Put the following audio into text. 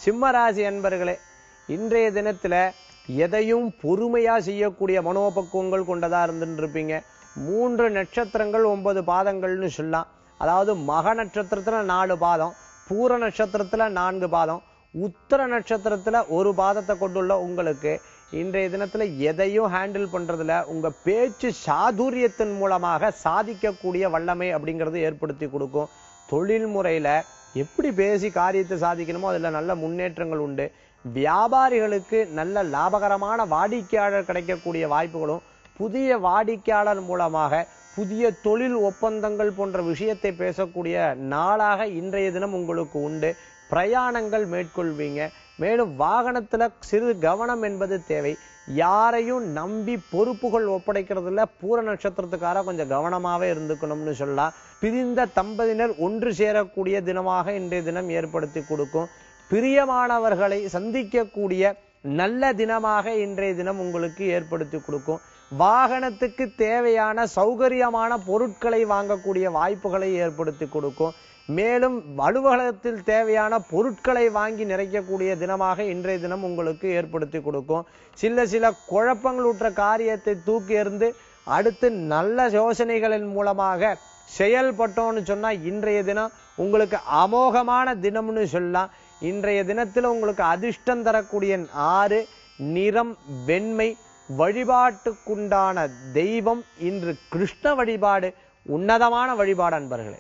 சிம்மராசி அன்பர்களே, இன்றைய தினத்துல எதையும் பொறுமையா செய்யக்கூடிய மனோபக்குவங்கள் கொண்டதா இருந்துருப்பீங்க. 3 நட்சத்திரங்கள் 9 பாதங்கள்னு சொல்லலாம். அதாவது மக நட்சத்திரத்துல 4 பாதம், பூர நட்சத்திரத்துல 4 பாதம், உத்தர நட்சத்திரத்துல 1 பாதத்தை கொண்டுள்ள உங்களுக்கு இன்றைய தினத்துல எதையும் ஹேண்டில் பண்றதுல உங்க பேச்சு சாதுரியத்தின் மூலமாக சாதிக்கக்கூடிய வல்லமை அப்படிங்கறது ஏற்படுத்தி கொடுக்கும். தொழில் முறையில எப்படி பேசி காரியத்தை சாதிக்கணுமோ அதுல நல்ல முன்னேற்றங்கள் உண்டு. வியாபாரிகளுக்கு நல்ல லாபகரமான வாடிக்கையாளர் கிடைக்கக்கூடிய வாய்ப்புகளும், புதிய வாடிக்கையாளர் மூலமாக புதிய தொழில் ஒப்பந்தங்கள் போன்ற விஷயத்தை பேசக்கூடிய நாளாக இன்றைய தினம் உங்களுக்கு உண்டு. பிரயாணங்கள் மேற்கொள்வீங்க. மேலும் வாகனத்துல சிறு கவனம் என்பது தேவை. யாரையும் நம்பி பொறுப்புகள் ஒப்படைக்கிறதுல பூர நட்சத்திரத்துக்கார கொஞ்சம் கவனமாவே இருந்துக்கணும்னு சொல்லலாம். பிரிந்த தம்பதியினர் ஒன்று சேரக்கூடிய தினமாக இன்றைய தினம் ஏற்படுத்தி கொடுக்கும். பிரியமானவர்களை சந்திக்கக்கூடிய நல்ல தினமாக இன்றைய தினம் உங்களுக்கு ஏற்படுத்தி கொடுக்கும். வாகனத்துக்கு தேவையான சௌகரியமான பொருட்களை வாங்கக்கூடிய வாய்ப்புகளை ஏற்படுத்தி கொடுக்கும். மேலும் அலுவலகத்தில் தேவையான பொருட்களை வாங்கி நிறைக்கக்கூடிய தினமாக இன்றைய தினம் உங்களுக்கு ஏற்படுத்தி கொடுக்கும். சில குழப்பங்களுற்ற காரியத்தை தூக்கி எறிந்து அடுத்து நல்ல யோசனைகளின் மூலமாக செயல்பட்டோம்னு சொன்னா இன்றைய தினம் உங்களுக்கு அமோகமான தினம்னு சொல்லலாம். இன்றைய தினத்துல உங்களுக்கு அதிர்ஷ்டம் தரக்கூடிய 6, நிறம் வெண்மை. வழிபாட்டுக்குண்டான தெய்வம் இன்று கிருஷ்ண வழிபாடு, உன்னதமான வழிபாடு அன்பர்களே.